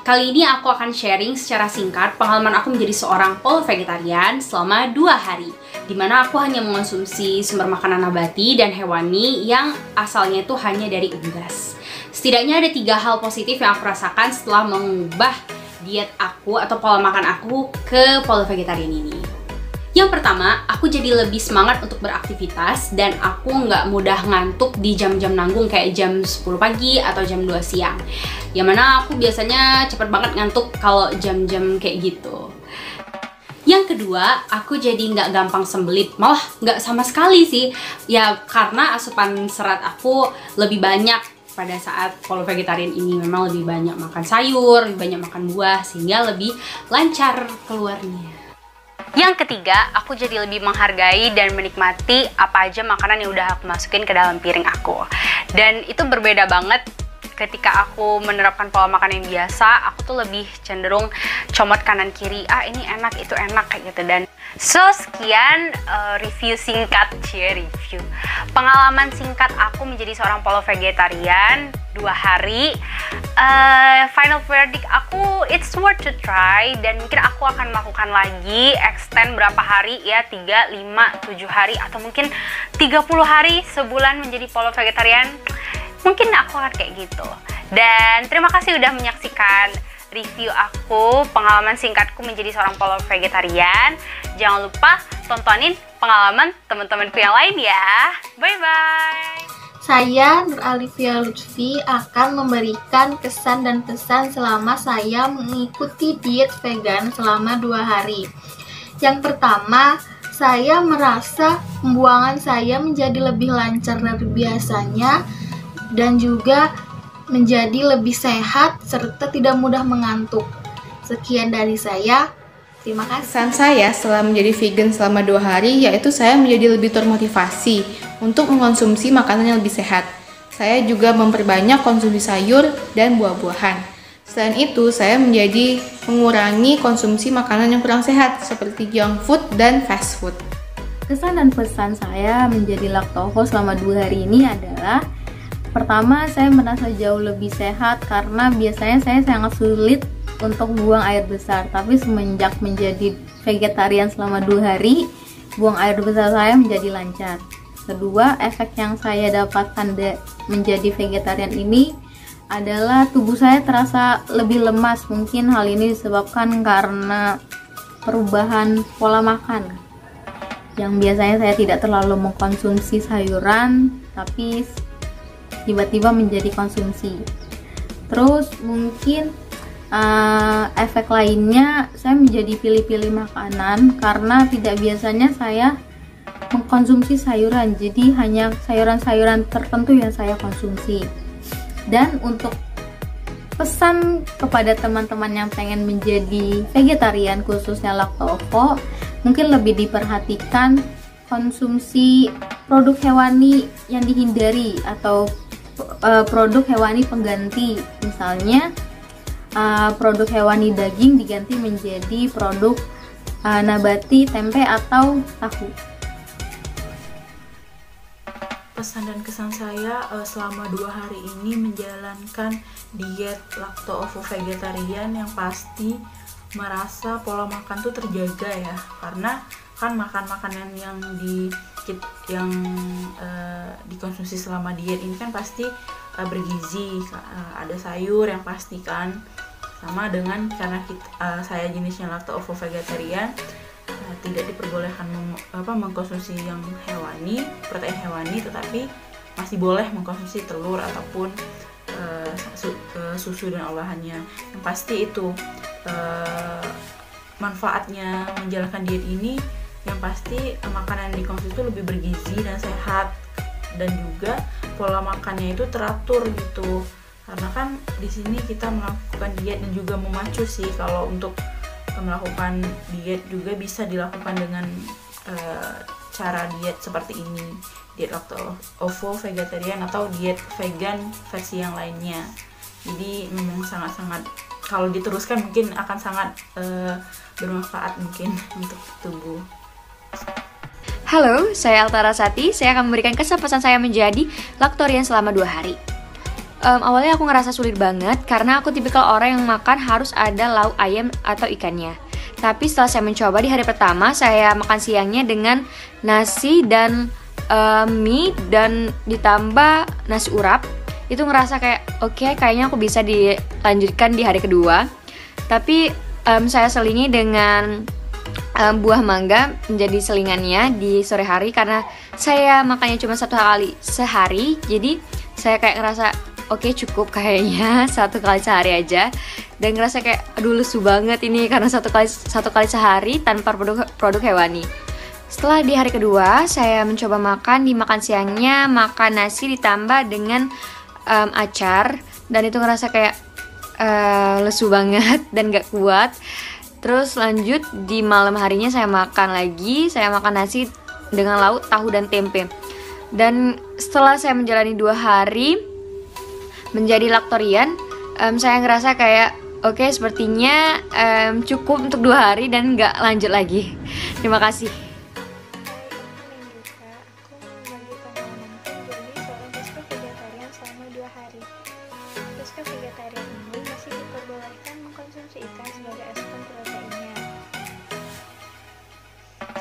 Kali ini aku akan sharing secara singkat pengalaman aku menjadi seorang vegetarian selama 2 hari, dimana aku hanya mengonsumsi sumber makanan nabati dan hewani yang asalnya itu hanya dari unggas. Setidaknya ada 3 hal positif yang aku rasakan setelah mengubah diet aku atau pola makan aku ke pola vegetarian ini. Yang pertama, aku jadi lebih semangat untuk beraktivitas dan aku nggak mudah ngantuk di jam-jam nanggung kayak jam 10 pagi atau jam 2 siang. Yang mana aku biasanya cepet banget ngantuk kalau jam-jam kayak gitu. Yang kedua, aku jadi nggak gampang sembelit, malah nggak sama sekali sih. Ya karena asupan serat aku lebih banyak pada saat pola vegetarian ini. Memang lebih banyak makan sayur, lebih banyak makan buah, sehingga lebih lancar keluarnya. Yang ketiga, aku jadi lebih menghargai dan menikmati apa aja makanan yang udah aku masukin ke dalam piring aku. Dan itu berbeda banget ketika aku menerapkan pola makan yang biasa. Aku tuh lebih cenderung comot kanan kiri, ini enak, itu enak, kayak gitu. Dan sekian review singkat, review pengalaman singkat aku menjadi seorang pola vegetarian 2 hari. Final verdict aku, it's worth to try, dan mungkin aku akan melakukan lagi, extend berapa hari ya, 3, 5, 7 hari, atau mungkin 30 hari, sebulan menjadi pola vegetarian. Mungkin aku akan kayak gitu. Dan terima kasih udah menyaksikan review aku, pengalaman singkatku menjadi seorang pola vegetarian. Jangan lupa tontonin pengalaman teman-temanku yang lain ya. Bye-bye! Saya Nur Alifia Lutfi akan memberikan kesan dan pesan selama saya mengikuti diet vegan selama 2 hari. Yang pertama, saya merasa pembuangan saya menjadi lebih lancar dari biasanya dan juga menjadi lebih sehat serta tidak mudah mengantuk. Sekian dari saya. Terima kasih. Pesan saya setelah menjadi vegan selama 2 hari yaitu saya menjadi lebih termotivasi untuk mengkonsumsi makanan yang lebih sehat. Saya juga memperbanyak konsumsi sayur dan buah-buahan. Selain itu, saya menjadi mengurangi konsumsi makanan yang kurang sehat seperti junk food dan fast food. Kesan dan pesan saya menjadi laktoho selama 2 hari ini adalah: pertama, saya merasa jauh lebih sehat karena biasanya saya sangat sulit untuk buang air besar, tapi semenjak menjadi vegetarian selama 2 hari, buang air besar saya menjadi lancar. Kedua, efek yang saya dapatkan menjadi vegetarian ini adalah tubuh saya terasa lebih lemas. Mungkin hal ini disebabkan karena perubahan pola makan. Yang biasanya saya tidak terlalu mengkonsumsi sayuran, tapi tiba-tiba menjadi konsumsi. Terus mungkin efek lainnya, saya menjadi pilih-pilih makanan karena tidak biasanya saya mengkonsumsi sayuran, jadi hanya sayuran-sayuran tertentu yang saya konsumsi. Dan untuk pesan kepada teman-teman yang pengen menjadi vegetarian khususnya laktovo, mungkin lebih diperhatikan konsumsi produk hewani yang dihindari atau produk hewani pengganti. Misalnya produk hewani daging diganti menjadi produk nabati, tempe atau tahu. Pesan dan kesan saya selama 2 hari ini menjalankan diet lakto-ovo vegetarian yang pasti merasa pola makan tuh terjaga ya, karena kan makan makanan yang dikonsumsi selama diet ini kan pasti bergizi, ada sayur yang pasti kan, sama dengan karena saya jenisnya lakto-ovo vegetarian, tidak diperbolehkan mengkonsumsi yang hewani, protein hewani, tetapi masih boleh mengkonsumsi telur ataupun susu dan olahannya. Yang pasti itu manfaatnya menjalankan diet ini, yang pasti makanan yang dikonsumsi itu lebih bergizi dan sehat, dan juga pola makannya itu teratur gitu. Karena kan di sini kita melakukan diet dan juga memacu sih, kalau untuk melakukan diet juga bisa dilakukan dengan cara diet seperti ini, diet lakto-ovo vegetarian atau diet vegan versi yang lainnya. Jadi memang sangat-sangat, kalau diteruskan mungkin akan sangat bermanfaat mungkin untuk tubuh. Halo, saya Alta Rasati. Saya akan memberikan kesan pesan saya menjadi laktorian selama 2 hari. Awalnya aku ngerasa sulit banget karena aku tipikal orang yang makan harus ada lauk ayam atau ikannya. Tapi setelah saya mencoba di hari pertama, saya makan siangnya dengan nasi dan mie dan ditambah nasi urap. Itu ngerasa kayak oke, kayaknya aku bisa dilanjutkan di hari kedua. Tapi saya selingi dengan buah mangga menjadi selingannya di sore hari karena saya makannya cuma 1 kali sehari. Jadi saya kayak ngerasa oke, cukup kayaknya 1 kali sehari aja, dan ngerasa kayak aduh lesu banget ini karena satu kali sehari tanpa produk hewani. Setelah di hari kedua saya mencoba makan, di makan siangnya makan nasi ditambah dengan acar, dan itu ngerasa kayak lesu banget dan gak kuat. Terus lanjut di malam harinya saya makan lagi, saya makan nasi dengan lauk tahu dan tempe. Dan setelah saya menjalani 2 hari menjadi laktorian, saya ngerasa kayak oke, sepertinya cukup untuk 2 hari dan nggak lanjut lagi. Terima kasih. Pesco vegetarian ini masih diperbolehkan mengkonsumsi ikan sebagai asupan proteinnya.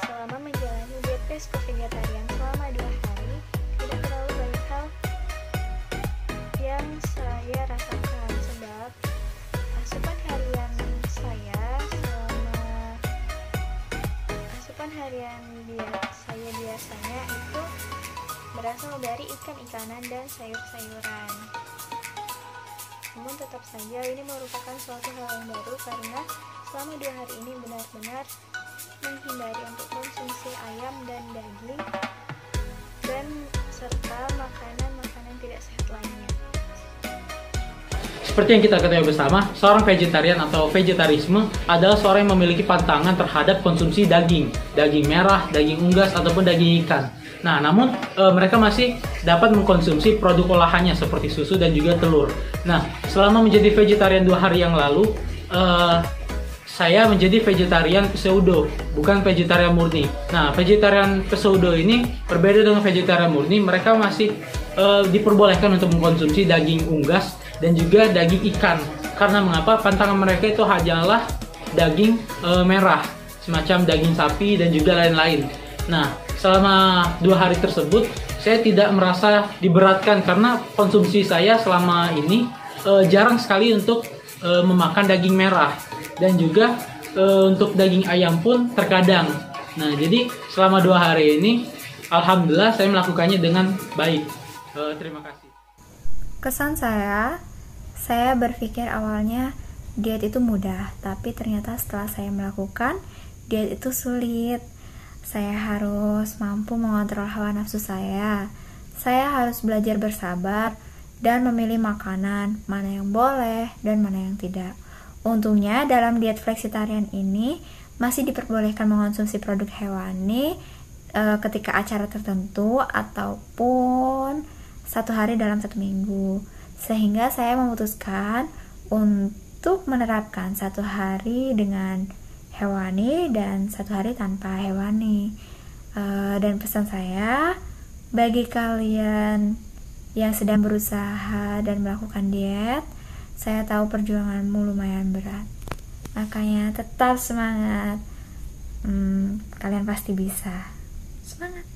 Selama menjalani diet pesco vegetarian selama 2 hari, tidak terlalu banyak hal yang saya rasakan, sebab asupan harian saya biasanya itu berasal dari ikan-ikanan dan sayur-sayuran. Namun tetap saja ini merupakan suatu hal yang baru karena selama 2 hari ini benar-benar menghindari untuk konsumsi ayam dan daging dan serta makanan-makanan tidak sehat lainnya. Seperti yang kita ketahui bersama, seorang vegetarian atau vegetarisme adalah seorang yang memiliki pantangan terhadap konsumsi daging merah, daging unggas, ataupun daging ikan. Nah, namun mereka masih dapat mengkonsumsi produk olahannya seperti susu dan juga telur. Nah, selama menjadi vegetarian 2 hari yang lalu, saya menjadi vegetarian pseudo, bukan vegetarian murni. Nah, vegetarian pseudo ini berbeda dengan vegetarian murni. Mereka masih diperbolehkan untuk mengkonsumsi daging unggas dan juga daging ikan. Karena mengapa? Pantangan mereka itu hanyalah daging merah, semacam daging sapi dan juga lain-lain. Nah, selama 2 hari tersebut saya tidak merasa diberatkan karena konsumsi saya selama ini jarang sekali untuk memakan daging merah, dan juga untuk daging ayam pun terkadang. Nah, jadi selama 2 hari ini alhamdulillah saya melakukannya dengan baik. Terima kasih. Kesan saya berpikir awalnya diet itu mudah, tapi ternyata setelah saya melakukan diet itu sulit. Saya harus mampu mengontrol hawa nafsu saya harus belajar bersabar dan memilih makanan mana yang boleh dan mana yang tidak. Untungnya dalam diet flexitarian ini masih diperbolehkan mengonsumsi produk hewani ketika acara tertentu ataupun 1 hari dalam 1 minggu. Sehingga saya memutuskan untuk menerapkan 1 hari dengan hewani dan 1 hari tanpa hewani. Dan pesan saya bagi kalian yang sedang berusaha dan melakukan diet, saya tahu perjuanganmu lumayan berat, makanya tetap semangat. Kalian pasti bisa. Semangat.